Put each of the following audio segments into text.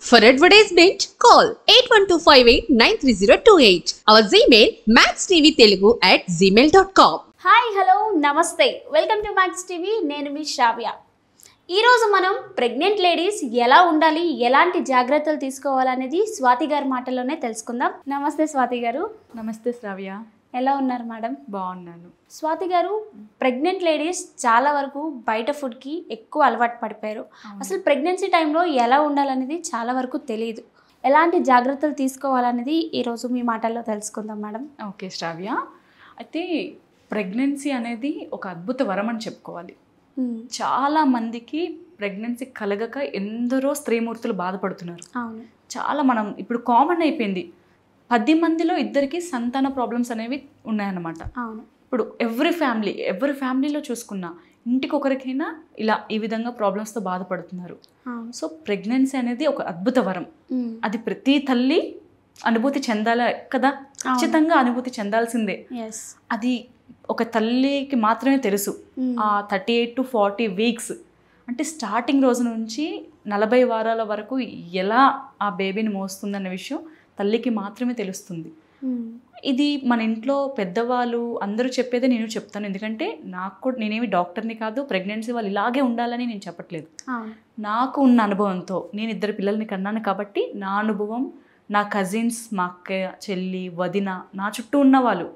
For advertisement, call 8125893028. Our Gmail maxtvtelugu@gmail.com. Hi hello నమస్తే welcome to max TV. నేను మీ శ్రావ్య. ఈరోజు మనం ప్రెగ్నెంట్ లేడీస్ ఎలా ఉండాలి, ఎలాంటి జాగ్రత్తలు తీసుకోవాలనేది స్వాతి గారి మాటల్లోనే తెలుసుకుందాం. నమస్తే స్వాతి గారు. నమస్తే శ్రావ్య. ఎలా ఉన్నారు మేడం? బాగున్నాను. స్వాతి గారు, ప్రెగ్నెంట్ లేడీస్ చాలా వరకు బయట ఫుడ్కి ఎక్కువ అలవాటు పడిపోయారు. అసలు ప్రెగ్నెన్సీ టైంలో ఎలా ఉండాలనేది చాలా వరకు తెలియదు. ఎలాంటి జాగ్రత్తలు తీసుకోవాలనేది ఈరోజు మీ మాటల్లో తెలుసుకుందాం మేడం. ఓకే శ్రావ్య, అయితే ప్రెగ్నెన్సీ అనేది ఒక అద్భుత వరం అని చెప్పుకోవాలి. చాలా మందికి ప్రెగ్నెన్సీ కలగక ఎందరో స్త్రీమూర్తులు బాధపడుతున్నారు. అవును, చాలా మనం ఇప్పుడు కామన్ అయిపోయింది. 10 మందిలో 2కి సంతాన ప్రాబ్లమ్స్ అనేవి ఉన్నాయన్నమాట. అవును, ఇప్పుడు ఎవరి ఫ్యామిలీలో చూసుకున్నా ఇంటికి ఒకరికైనా ఈ విధంగా ప్రాబ్లమ్స్తో బాధపడుతున్నారు. సో ప్రెగ్నెన్సీ అనేది ఒక అద్భుత వరం. అది ప్రతి తల్లి అనుభూతి చెందాల కదా, ఖచ్చితంగా అనుభూతి చెందాల్సిందే. అది ఒక తల్లికి మాత్రమే తెలుసు. ఆ 38 to 40 వీక్స్ అంటే స్టార్టింగ్ రోజు నుంచి 40 వారాల వరకు ఎలా ఆ బేబీని మోస్తుందన్న విషయం తల్లికి మాత్రమే తెలుస్తుంది. ఇది మన ఇంట్లో పెద్దవాళ్ళు అందరూ చెప్పేదే నేను చెప్తాను. ఎందుకంటే నేనేమి డాక్టర్ని కాదు, ప్రెగ్నెన్సీ వాళ్ళు ఇలాగే ఉండాలని నేను చెప్పట్లేదు. నాకు ఉన్న అనుభవంతో నేను 2 పిల్లల్ని కన్నాను కాబట్టి నా అనుభవం, నా కజిన్స్, మా అక్క, చెల్లి, వదిన, నా చుట్టూ ఉన్న వాళ్ళు,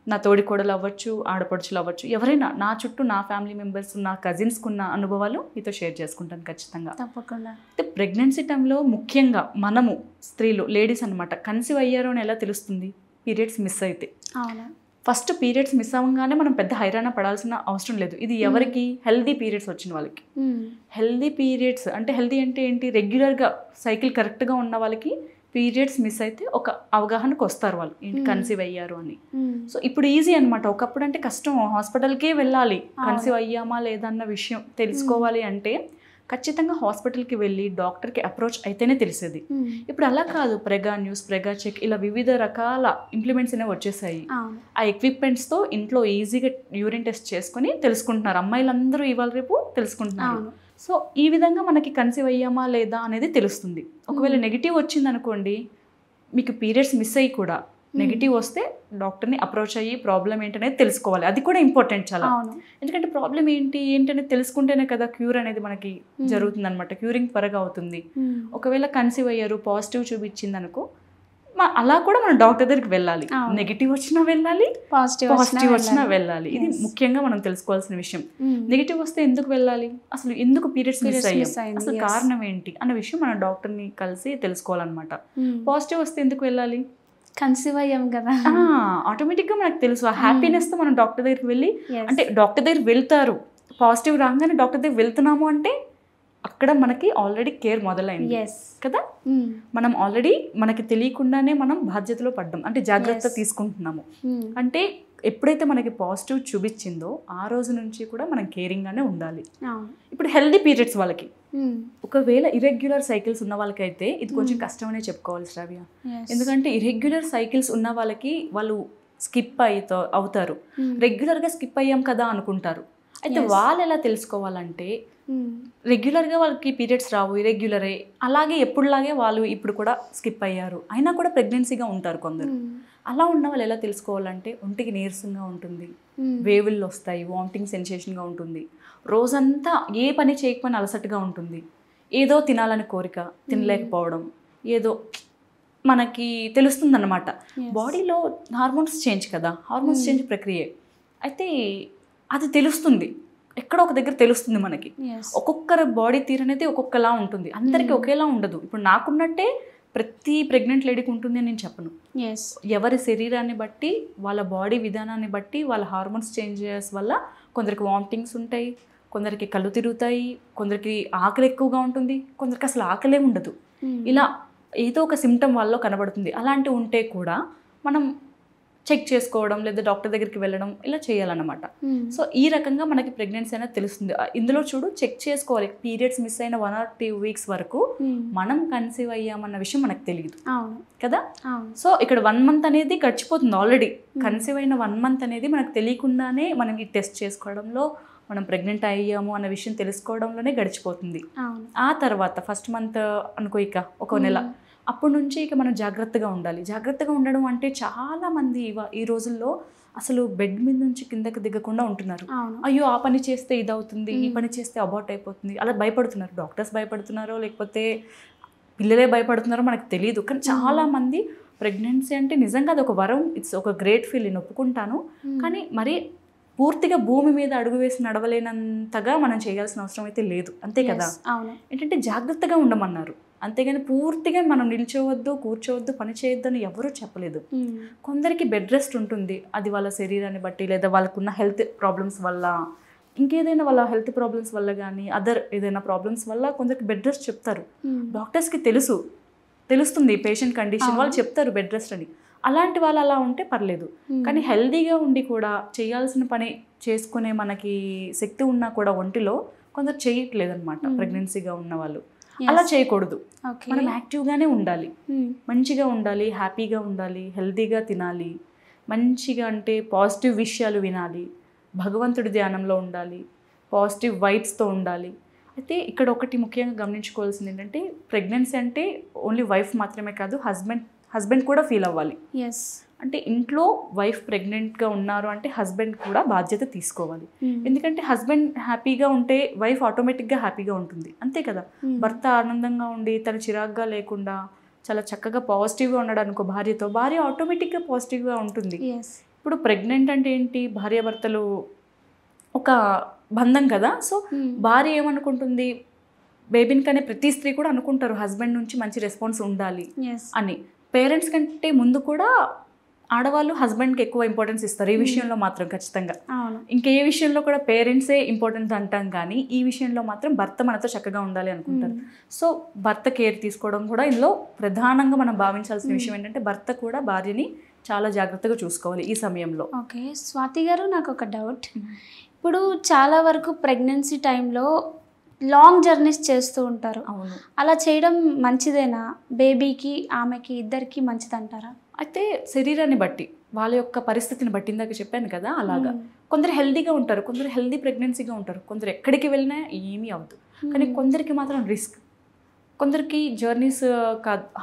నా తోడికోడలు అవ్వచ్చు, ఆడపడుచులు అవ్వచ్చు, ఎవరైనా నా చుట్టూ నా ఫ్యామిలీ మెంబర్స్, నా కజిన్స్కి ఉన్న అనుభవాలు మీతో షేర్ చేసుకుంటాను ఖచ్చితంగా. తప్పకుండా. అయితే ప్రెగ్నెన్సీ టైంలో ముఖ్యంగా మనము స్త్రీలు, లేడీస్ అనమాట, కన్సీవ్ అయ్యారు అని ఎలా తెలుస్తుంది? పీరియడ్స్ మిస్ అయితే. ఫస్ట్ పీరియడ్స్ మిస్ అవ్వగానే మనం పెద్ద హైరాణ పడాల్సిన అవసరం లేదు. ఇది ఎవరికి? హెల్దీ పీరియడ్స్ వచ్చిన వాళ్ళకి. హెల్దీ పీరియడ్స్ అంటే హెల్దీ అంటే ఏంటి? రెగ్యులర్గా సైకిల్ కరెక్ట్గా ఉన్న వాళ్ళకి పీరియడ్స్ మిస్ అయితే ఒక అవగాహనకు వస్తారు వాళ్ళు, ఏంటి కన్సీవ్ అయ్యారు అని. సో ఇప్పుడు ఈజీ అనమాట. ఒకప్పుడు అంటే కష్టం, హాస్పిటల్కే వెళ్ళాలి కన్సీవ్ అయ్యామా లేదా అన్న విషయం తెలుసుకోవాలి అంటే ఖచ్చితంగా హాస్పిటల్కి వెళ్ళి డాక్టర్కి అప్రోచ్ అయితేనే తెలిసేది. ఇప్పుడు అలా కాదు. ప్రెగా న్యూస్, ప్రెగా చెక్, ఇలా వివిధ రకాల ఇంప్లిమెంట్స్ అనేవి వచ్చేసాయి. ఆ ఎక్విప్మెంట్స్తో ఇంట్లో ఈజీగా యూరిన్ టెస్ట్ చేసుకుని తెలుసుకుంటున్నారు. అమ్మాయిలందరూ ఇవాళ రేపు తెలుసుకుంటున్నారు. సో ఈ విధంగా మనకి కన్సీవ్ అయ్యామా లేదా అనేది తెలుస్తుంది. ఒకవేళ నెగిటివ్ వచ్చింది అనుకోండి, మీకు పీరియడ్స్ మిస్ అయ్యి కూడా నెగిటివ్ వస్తే డాక్టర్ని అప్రోచ్ అయ్యి ప్రాబ్లం ఏంటనేది తెలుసుకోవాలి. అది కూడా ఇంపార్టెంట్ చాలా. ఎందుకంటే ప్రాబ్లం ఏంటనేది తెలుసుకుంటేనే కదా క్యూర్ అనేది మనకి జరుగుతుంది అనమాట. క్యూరింగ్ త్వరగా అవుతుంది. ఒకవేళ కన్సీవ్ అయ్యారు, పాజిటివ్ చూపించింది అనుకో, అలా కూడా మనం డాక్టర్ దగ్గరికి వెళ్ళాలి. నెగిటివ్ వచ్చినా వెళ్ళాలి, పాజిటివ్ వచ్చినా వెళ్ళాలి. ఇది ముఖ్యంగా మనం తెలుసుకోవాల్సిన విషయం. నెగిటివ్ వస్తే ఎందుకు వెళ్ళాలి, అసలు ఎందుకు పీరియడ్స్ మిస్ అయ్యాం, అసలు కారణం ఏంటి అన్న విషయం మనం డాక్టర్ని కలిసి తెలుసుకోవాలన్నమాట. పాజిటివ్ వస్తే ఎందుకు వెళ్ళాలి? కన్సీవ్ అయ్యాం కదా, ఆటోమేటిక్గా మనకు తెలుసు. ఆ హ్యాపీనెస్తో మనం డాక్టర్ దగ్గరికి వెళ్ళి, అంటే డాక్టర్ దగ్గర వెళ్తారు, పాజిటివ్ రాగానే డాక్టర్ దగ్గర వెళ్తున్నాము అంటే అక్కడ మనకి ఆల్రెడీ కేర్ మొదలైంది కదా. మనం ఆల్రెడీ మనకి తెలియకుండానే మనం బాధ్యతలో పడ్డాం, అంటే జాగ్రత్త తీసుకుంటున్నాము. అంటే ఎప్పుడైతే మనకి పాజిటివ్ చూపించిందో ఆ రోజు నుంచి కూడా మనం కేరింగ్గానే ఉండాలి. ఇప్పుడు హెల్దీ పీరియడ్స్ వాళ్ళకి, ఒకవేళ ఇర్రెగ్యులర్ సైకిల్స్ ఉన్న వాళ్ళకైతే ఇది కొంచెం కష్టమనే చెప్పుకోవాలి శ్రావ్య. ఎందుకంటే ఇర్రెగ్యులర్ సైకిల్స్ ఉన్న వాళ్ళకి వాళ్ళు స్కిప్ అవుతారు. రెగ్యులర్గా స్కిప్ అయ్యాం కదా అనుకుంటారు. అయితే వాళ్ళు ఎలా తెలుసుకోవాలంటే, రెగ్యులర్గా వాళ్ళకి పీరియడ్స్ రావు, ఇరెగ్యులరే, అలాగే ఎప్పుడులాగే వాళ్ళు ఇప్పుడు కూడా స్కిప్ అయ్యారు, అయినా కూడా ప్రెగ్నెన్సీగా ఉంటారు కొందరు. అలా ఉన్న వాళ్ళు ఎలా తెలుసుకోవాలంటే, ఒంటికి నీరసంగా ఉంటుంది, వేవుళ్ళు వస్తాయి, వామిటింగ్ సెన్సేషన్గా ఉంటుంది, రోజంతా ఏ పని చేయకపోయినా అలసటగా ఉంటుంది, ఏదో తినాలని కోరిక, తినలేకపోవడం, ఏదో మనకి తెలుస్తుంది అన్నమాట. బాడీలో హార్మోన్స్ చేంజ్ కదా, హార్మోన్స్ చేంజ్ ప్రక్రియ. అయితే అది తెలుస్తుంది, ఎక్కడో ఒక దగ్గర తెలుస్తుంది మనకి. ఒక్కొక్కరి బాడీ తీరు అనేది ఒక్కొక్కలా ఉంటుంది, అందరికీ ఒకేలా ఉండదు. ఇప్పుడు నాకున్నట్టే ప్రతి ప్రెగ్నెంట్ లేడీకి ఉంటుంది అని నేను చెప్పను. ఎవరి శరీరాన్ని బట్టి, వాళ్ళ బాడీ విధానాన్ని బట్టి, వాళ్ళ హార్మోన్స్ చేంజెస్ వల్ల కొందరికి వామిటింగ్స్ ఉంటాయి, కొందరికి కళ్ళు తిరుగుతాయి, కొందరికి ఆకలి ఎక్కువగా ఉంటుంది, కొందరికి అసలు ఆకలే ఉండదు. ఇలా ఏదో ఒక సిమ్టమ్ వల్ల కనబడుతుంది. అలాంటివి ఉంటే కూడా మనం చెక్ చేసుకోవడం లేదా డాక్టర్ దగ్గరికి వెళ్ళడం ఇలా చేయాలన్నమాట. సో ఈ రకంగా మనకి ప్రెగ్నెన్సీ అనేది తెలుస్తుంది. ఇందులో చూడు, చెక్ చేసుకోవాలి. పీరియడ్స్ మిస్ అయిన 1 or 2 వీక్స్ వరకు మనం కన్సీవ్ అయ్యామన్న విషయం మనకు తెలియదు కదా. సో ఇక్కడ 1 month అనేది గడిచిపోతుంది ఆల్రెడీ. కన్సీవ్ అయిన 1 month అనేది మనకు తెలియకుండానే మనం ఈ టెస్ట్ చేసుకోవడంలో మనం ప్రెగ్నెంట్ అయ్యాము అన్న విషయం తెలుసుకోవడంలోనే గడిచిపోతుంది. అవును. ఆ తర్వాత ఫస్ట్ మంత్ అనుకో ఇక ఒక నెల అప్పటి నుంచి ఇక మనం జాగ్రత్తగా ఉండాలి. జాగ్రత్తగా ఉండడం అంటే చాలామంది ఈ రోజుల్లో అసలు బెడ్ మీద నుంచి కిందకి దిగకుండా ఉంటున్నారు. అయ్యో ఆ పని చేస్తే ఇది అవుతుంది, ఈ పని చేస్తే అబార్ట్ అయిపోతుంది, అలా భయపడుతున్నారు. డాక్టర్స్ భయపడుతున్నారో లేకపోతే పిల్లలే భయపడుతున్నారో మనకు తెలియదు. కానీ చాలామంది ప్రెగ్నెన్సీ అంటే నిజంగా అది ఒక వరం, ఇట్స్ ఒక గ్రేట్ ఫీలింగ్, ఒప్పుకుంటాను. కానీ మరి పూర్తిగా భూమి మీద అడుగు వేసి నడవలేనంతగా మనం చేయాల్సిన అవసరం అయితే లేదు, అంతే కదా. ఏంటంటే జాగ్రత్తగా ఉండమన్నారు, అంతేగాని పూర్తిగా మనం నిల్చోవద్దు, కూర్చోవద్దు, పని చేయొద్దు అని ఎవరూ చెప్పలేదు. కొందరికి బెడ్ రెస్ట్ ఉంటుంది, అది వాళ్ళ శరీరాన్ని బట్టి లేదా వాళ్ళకున్న హెల్త్ ప్రాబ్లమ్స్ వల్ల, ఇంకేదైనా వాళ్ళ హెల్త్ ప్రాబ్లమ్స్ వల్ల కానీ అదర్ ఏదైనా ప్రాబ్లమ్స్ వల్ల కొందరికి బెడ్ రెస్ట్ చెప్తారు. డాక్టర్స్కి తెలుస్తుంది పేషెంట్ కండిషన్, వాళ్ళు చెప్తారు బెడ్ రెస్ట్ అని. అలాంటి వాళ్ళు అలా ఉంటే పర్లేదు. కానీ హెల్దీగా ఉండి కూడా చేయాల్సిన పని చేసుకునే మనకి శక్తి ఉన్నా కూడా ఒంటిలో కొందరు చేయట్లేదు అనమాట. ప్రెగ్నెన్సీగా ఉన్న వాళ్ళు అలా చేయకూడదు. మనం యాక్టివ్గానే ఉండాలి, మంచిగా ఉండాలి, హ్యాపీగా ఉండాలి, హెల్దీగా తినాలి, మంచిగా అంటే పాజిటివ్ విషయాలు వినాలి, భగవంతుడి ధ్యానంలో ఉండాలి, పాజిటివ్ వైబ్స్తో ఉండాలి. అయితే ఇక్కడ ఒకటి ముఖ్యంగా గమనించుకోవాల్సింది ఏంటంటే ప్రెగ్నెన్సీ అంటే ఓన్లీ వైఫ్ మాత్రమే కాదు, హస్బెండ్ కూడా ఫీల్ అవ్వాలి. అంటే ఇంట్లో వైఫ్ ప్రెగ్నెంట్గా ఉన్నారు అంటే హస్బెండ్ కూడా బాధ్యత తీసుకోవాలి. ఎందుకంటే హస్బెండ్ హ్యాపీగా ఉంటే వైఫ్ ఆటోమేటిక్గా హ్యాపీగా ఉంటుంది, అంతే కదా. భర్త ఆనందంగా ఉండి తను చిరాగ్గా లేకుండా చాలా చక్కగా పాజిటివ్గా ఉన్నాడు అనుకో భార్యతో, భార్య ఆటోమేటిక్గా పాజిటివ్గా ఉంటుంది. ఇప్పుడు ప్రెగ్నెంట్ అంటే ఏంటి, భార్యాభర్తలు ఒక బంధం కదా. సో భార్య ఏమనుకుంటుంది, బేబీని కానీ ప్రతి స్త్రీ కూడా అనుకుంటారు హస్బెండ్ నుంచి మంచి రెస్పాన్స్ ఉండాలి అని. పేరెంట్స్ కంటే ముందు కూడా ఆడవాళ్ళు హస్బెండ్కి ఎక్కువ ఇంపార్టెన్స్ ఇస్తారు ఈ విషయంలో మాత్రం ఖచ్చితంగా. ఇంకా ఏ విషయంలో కూడా పేరెంట్సే ఇంపార్టెన్స్ అంటాం, కానీ ఈ విషయంలో మాత్రం భర్త మనతో చక్కగా ఉండాలి అనుకుంటారు. సో భర్త కేర్ తీసుకోవడం కూడా ఇందులో ప్రధానంగా మనం భావించాల్సిన విషయం ఏంటంటే భర్త కూడా భార్యని చాలా జాగ్రత్తగా చూసుకోవాలి ఈ సమయంలో. ఓకే స్వాతి గారు, నాకు ఒక డౌట్. ఇప్పుడు చాలా వరకు ప్రెగ్నెన్సీ టైంలో లాంగ్ జర్నీస్ చేస్తూ ఉంటారు. అవును. అలా చేయడం మంచిదేనా? బేబీకి ఆమెకి ఇద్దరికి మంచిది అంటారా? అయితే శరీరాన్ని బట్టి, వాళ్ళ యొక్క పరిస్థితిని బట్టి, ఇందాక చెప్పాను కదా అలాగా. కొందరు హెల్దీగా ఉంటారు, కొందరు హెల్దీ ప్రెగ్నెన్సీగా ఉంటారు, కొందరు ఎక్కడికి వెళ్ళినా ఏమీ అవ్వదు. కానీ కొందరికి మాత్రం రిస్క్, కొందరికి జర్నీస్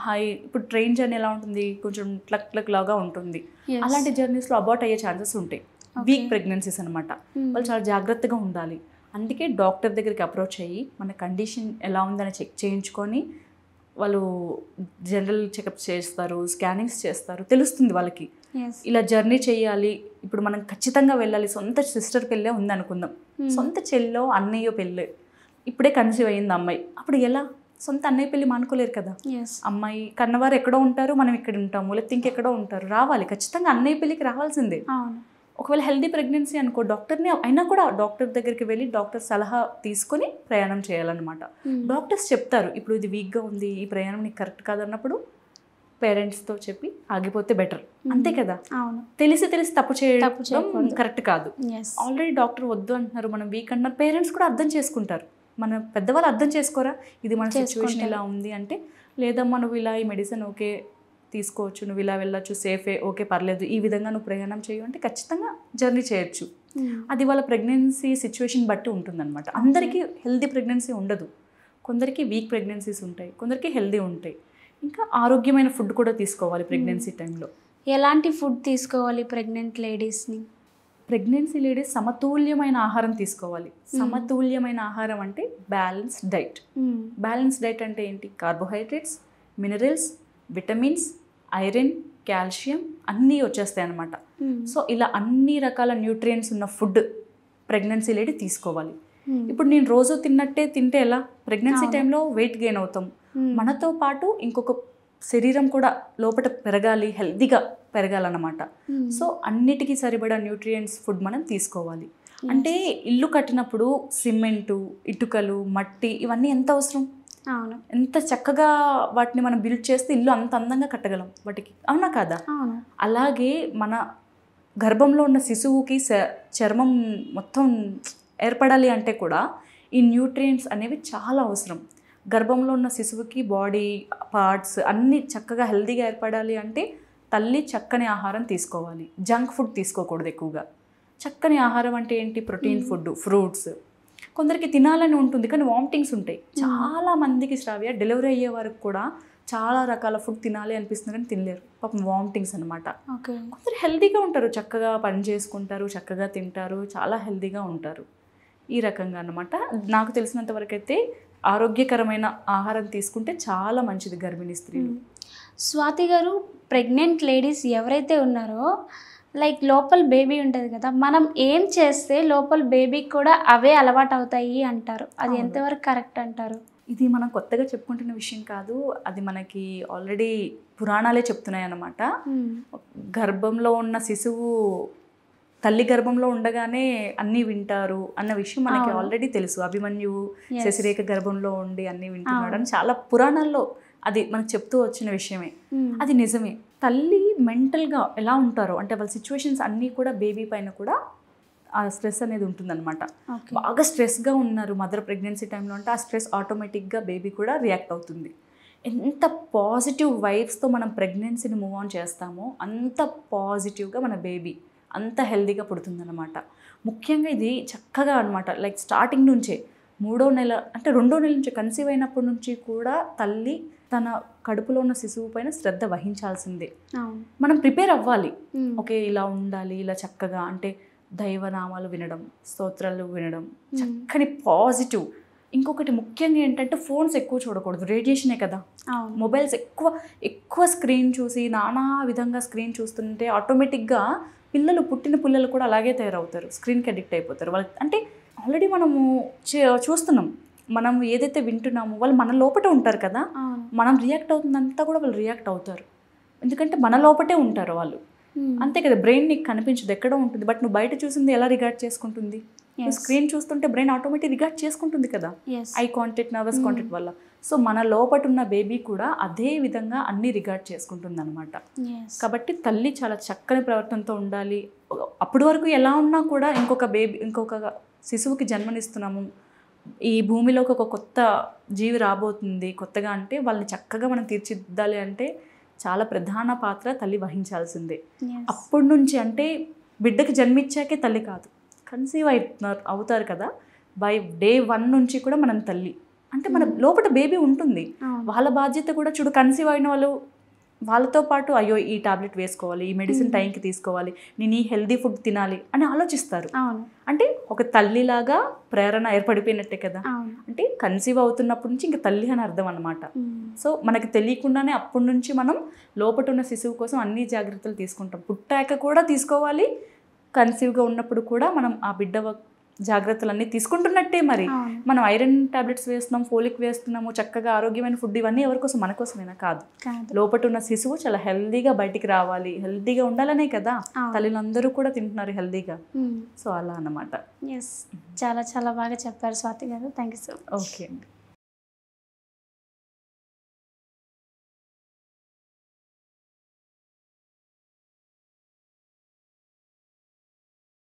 హై. ఇప్పుడు ట్రైన్ జర్నీ ఎలా ఉంటుంది, కొంచెం ట్లక్ లాగా ఉంటుంది. అలాంటి జర్నీస్లో అబార్ట్ అయ్యే ఛాన్సెస్ ఉంటాయి. వీక్ ప్రెగ్నెన్సీస్ అనమాట. వాళ్ళు చాలా జాగ్రత్తగా ఉండాలి. అందుకే డాక్టర్ దగ్గరికి అప్రోచ్ అయ్యి మన కండిషన్ ఎలా ఉందని చెక్ చేయించుకొని వాళ్ళు జనరల్ చెకప్ చేస్తారు, స్కానింగ్స్ చేస్తారు, తెలుస్తుంది వాళ్ళకి ఇలా జర్నీ చేయాలి. ఇప్పుడు మనం ఖచ్చితంగా వెళ్ళాలి. సొంత సిస్టర్ పెళ్ళే ఉంది అనుకుందాం, సొంత చెల్లో అన్నయ్యో పెళ్ళే, ఇప్పుడే కన్సీవ్ అయ్యింది అమ్మాయి. అప్పుడు ఎలా సొంత అన్నయ్య పెళ్ళి మానుకోలేరు కదా. అమ్మాయి కన్నవారు ఎక్కడో ఉంటారు, మనం ఇక్కడ ఉంటాము, లేకపోతే ఇంకెక్కడో ఉంటారు. రావాలి, ఖచ్చితంగా అన్నయ్య పెళ్ళికి రావాల్సిందే. ఒకవేళ హెల్దీ ప్రెగ్నెన్సీ అనుకో, డాక్టర్ని అయినా కూడా డాక్టర్ దగ్గరికి వెళ్ళి డాక్టర్ సలహా తీసుకొని ప్రయాణం చేయాలన్నమాట. డాక్టర్స్ చెప్తారు ఇప్పుడు ఇది వీక్గా ఉంది, ఈ ప్రయాణం నీకు కరెక్ట్ కాదన్నప్పుడు పేరెంట్స్తో చెప్పి ఆగిపోతే బెటర్, అంతే కదా. తెలిసి తప్పు చేయడం కరెక్ట్ కాదు. ఆల్రెడీ డాక్టర్ వద్దు అంటున్నారు, మనం వీక్ అంటున్నారు, పేరెంట్స్ కూడా అర్థం చేసుకుంటారు. మన పెద్దవాళ్ళు అర్థం చేసుకోరా, ఇది మన సిచ్యువేషన్ ఇలా ఉంది అంటే, లేదమ్మా నువ్వు ఇలా ఈ మెడిసిన్ ఓకే తీసుకోవచ్చు, నువ్వు ఇలా వెళ్ళొచ్చు, సేఫే, ఓకే పర్లేదు, ఈ విధంగా నువ్వు ప్రయాణం చేయు అంటే ఖచ్చితంగా జర్నీ చేయొచ్చు. అది వాళ్ళ ప్రెగ్నెన్సీ సిచ్యువేషన్ బట్టి ఉంటుందన్నమాట. అందరికీ హెల్దీ ప్రెగ్నెన్సీ ఉండదు, కొందరికి వీక్ ప్రెగ్నెన్సీస్ ఉంటాయి, కొందరికి హెల్దీ ఉంటాయి. ఇంకా ఆరోగ్యమైన ఫుడ్ కూడా తీసుకోవాలి ప్రెగ్నెన్సీ టైంలో. ఎలాంటి ఫుడ్ తీసుకోవాలి ప్రెగ్నెంట్ లేడీస్ని? ప్రెగ్నెన్సీ లేడీస్ సమతుల్యమైన ఆహారం తీసుకోవాలి. సమతుల్యమైన ఆహారం అంటే బ్యాలెన్స్డ్ డైట్. బ్యాలెన్స్డ్ డైట్ అంటే ఏంటి, carbohydrates, minerals, vitamins, iron, calcium అన్నీ వచ్చేస్తాయి అన్నమాట. సో ఇలా అన్ని రకాల న్యూట్రియంట్స్ ఉన్న ఫుడ్ ప్రెగ్నెన్సీ లేడీ తీసుకోవాలి. ఇప్పుడు నేను రోజు తిన్నట్టే తింటే ఎలా, ప్రెగ్నెన్సీ టైంలో వెయిట్ గెయిన్ అవుతాం, మనతో పాటు ఇంకొక శరీరం కూడా లోపల పెరగాలి, హెల్దీగా పెరగాలన్నమాట. సో అన్నిటికీ సరిపడా న్యూట్రియంట్స్ ఫుడ్ మనం తీసుకోవాలి. అంటే ఇల్లు కట్టినప్పుడు సిమెంటు, ఇటుకలు, మట్టి ఇవన్నీ ఎంత అవసరం, ఎంత చక్కగా వాటిని మనం బిల్డ్ చేస్తే ఇల్లు అంత అందంగా కట్టగలం వాటికి, అవునా కాదా. అలాగే మన గర్భంలో ఉన్న శిశువుకి చర్మం మొత్తం ఏర్పడాలి అంటే కూడా ఈ న్యూట్రియంట్స్ అనేవి చాలా అవసరం. గర్భంలో ఉన్న శిశువుకి బాడీ పార్ట్స్ అన్నీ చక్కగా హెల్తీగా ఏర్పడాలి అంటే తల్లి చక్కని ఆహారం తీసుకోవాలి. జంక్ ఫుడ్ తీసుకోకూడదు ఎక్కువగా. చక్కని ఆహారం అంటే ఏంటి, ప్రోటీన్ ఫుడ్, ఫ్రూట్స్. కొందరికి తినాలని ఉంటుంది కానీ వామిటింగ్స్ ఉంటాయి. చాలా మందికి శ్రావ్య డెలివరీ అయ్యే వరకు కూడా చాలా రకాల ఫుడ్ తినాలి అనిపిస్తుంది కానీ తినలేరు, పాపం వామిటింగ్స్ అనమాట. కొందరు హెల్తీగా ఉంటారు, చక్కగా పని చేసుకుంటారు, చక్కగా తింటారు, చాలా హెల్తీగా ఉంటారు. ఈ రకంగా అనమాట. నాకు తెలిసినంత వరకు అయితే ఆరోగ్యకరమైన ఆహారం తీసుకుంటే చాలా మంచిది గర్భిణీ స్త్రీలు. స్వాతి గారు, ప్రెగ్నెంట్ లేడీస్ ఎవరైతే ఉన్నారో లైక్ లోపల బేబీ ఉంటుంది కదా, మనం ఏం చేస్తే లోపల బేబీకి కూడా అవే అలవాటు అవుతాయి అంటారు, అది ఎంతవరకు కరెక్ట్ అంటారు? ఇది మనం కొత్తగా చెప్పుకుంటున్న విషయం కాదు, అది మనకి ఆల్రెడీ పురాణాలే చెప్తున్నాయి అన్నమాట. గర్భంలో ఉన్న శిశువు తల్లి గర్భంలో ఉండగానే అన్నీ వింటారు అన్న విషయం మనకి ఆల్రెడీ తెలుసు. అభిమన్యువు శశిరేఖ గర్భంలో ఉండి అన్నీ వింటున్నాడు అని చాలా పురాణాల్లో అది మనకు చెప్తూ వచ్చిన విషయమే. అది నిజమే. తల్లి మెంటల్గా ఎలా ఉంటారో అంటే వాళ్ళ సిచ్యువేషన్స్ అన్నీ కూడా బేబీ పైన కూడా ఆ స్ట్రెస్ అనేది ఉంటుందన్నమాట. బాగా స్ట్రెస్గా ఉన్నారు మదర్ ప్రెగ్నెన్సీ టైంలో అంటే ఆ స్ట్రెస్ ఆటోమేటిక్గా బేబీ కూడా రియాక్ట్ అవుతుంది. ఎంత పాజిటివ్ వైబ్స్తో మనం ప్రెగ్నెన్సీని మూవ్ ఆన్ చేస్తామో అంత పాజిటివ్గా మన బేబీ అంత హెల్దీగా పుడుతుందన్నమాట. ముఖ్యంగా ఇది చక్కగా అనమాట, లైక్ స్టార్టింగ్ నుంచే 3వ నెల అంటే 2వ నెల నుంచి కన్సీవ్ అయినప్పటి నుంచి కూడా తల్లి తన కడుపులో ఉన్న శిశువు పైన శ్రద్ధ వహించాల్సిందే. మనం ప్రిపేర్ అవ్వాలి, ఓకే ఇలా ఉండాలి, ఇలా చక్కగా అంటే దైవనామాలు వినడం, స్తోత్రాలు వినడం, చక్కని పాజిటివ్. ఇంకొకటి ముఖ్యంగా ఏంటంటే ఫోన్స్ ఎక్కువ చూడకూడదు, రేడియేషనే కదా. మొబైల్స్ ఎక్కువ స్క్రీన్ చూసి నానా విధంగా స్క్రీన్ చూస్తుంటే ఆటోమేటిక్గా పుట్టిన పిల్లలు కూడా అలాగే తయారవుతారు, స్క్రీన్కి అడిక్ట్ అయిపోతారు. వాళ్ళకి అంటే ఆల్రెడీ మనము చూస్తున్నాం, మనం ఏదైతే వింటున్నామో వాళ్ళు మన లోపటే ఉంటారు కదా, మనం రియాక్ట్ అవుతుందంతా కూడా వాళ్ళు రియాక్ట్ అవుతారు. ఎందుకంటే మన లోపటే ఉంటారు వాళ్ళు, అంతే కదా. బ్రెయిన్ నీకు కనిపించదు, ఎక్కడో ఉంటుంది, బట్ నువ్వు బయట చూసింది ఎలా రిగార్డ్ చేసుకుంటుంది? నువ్వు స్క్రీన్ చూస్తుంటే బ్రెయిన్ ఆటోమేటిక్ రిగార్డ్ చేసుకుంటుంది కదా, ఐ కాంటాక్ట్, నర్వస్ కాంటాక్ట్ వల్ల. సో మన లోపట ఉన్న బేబీ కూడా అదే విధంగా అన్ని రిగార్డ్ చేసుకుంటుంది అనమాట. కాబట్టి తల్లి చాలా చక్కని ప్రవర్తనతో ఉండాలి. అప్పటి వరకు ఎలా ఉన్నా కూడా ఇంకొక శిశువుకి జన్మనిస్తున్నాము, ఈ భూమిలోకి ఒక కొత్త జీవి రాబోతుంది కొత్తగా అంటే వాళ్ళని చక్కగా మనం తీర్చిదిద్దాలి అంటే చాలా ప్రధాన పాత్ర తల్లి వహించాల్సిందే. అప్పటి నుంచి అంటే బిడ్డకి జన్మించాకే తల్లి కాదు, కన్సీవ్ అవుతారు కదా, బై డే 1 నుంచి కూడా మనం తల్లి. అంటే మన లోపల బేబీ ఉంటుంది, వాళ్ళ బాధ్యత కూడా చూడు. కన్సీవ్ అయిన వాళ్ళతో పాటు అయ్యో ఈ టాబ్లెట్ వేసుకోవాలి, ఈ మెడిసిన్ టైంకి తీసుకోవాలి, నేను ఈ హెల్దీ ఫుడ్ తినాలి అని ఆలోచిస్తారు. అంటే ఒక తల్లిలాగా ప్రేరణ ఏర్పడిపోయినట్టే కదా. అంటే కన్సీవ్ అవుతున్నప్పటి నుంచి ఇంకా తల్లి అని అర్థం అనమాట. సో మనకి తెలియకుండానే అప్పటి నుంచి మనం లోపట ఉన్న శిశువు కోసం అన్ని జాగ్రత్తలు తీసుకుంటాం. పుట్టాక కూడా తీసుకోవాలి, కన్సీవ్గా ఉన్నప్పుడు కూడా మనం ఆ బిడ్డ జాగ్రత్తలన్నీ తీసుకుంటున్నట్టే. మరి మనం ఐరన్ టాబ్లెట్స్ వేస్తున్నాం, ఫోలిక్ వేస్తున్నాము, చక్కగా ఆరోగ్యమైన ఫుడ్, ఇవన్నీ ఎవరి కోసం? మన కోసమేనా? కాదు. లోపట ఉన్న శిశువు చాలా హెల్దీగా బయటికి రావాలి, హెల్దీగా ఉండాలనే కదా తల్లిలందరూ కూడా తింటున్నారు హెల్దీగా. సో అలా అన్నమాట. చాలా చాలా బాగా చెప్పారు స్వాతి గారు, thank you so much. Okay అండి.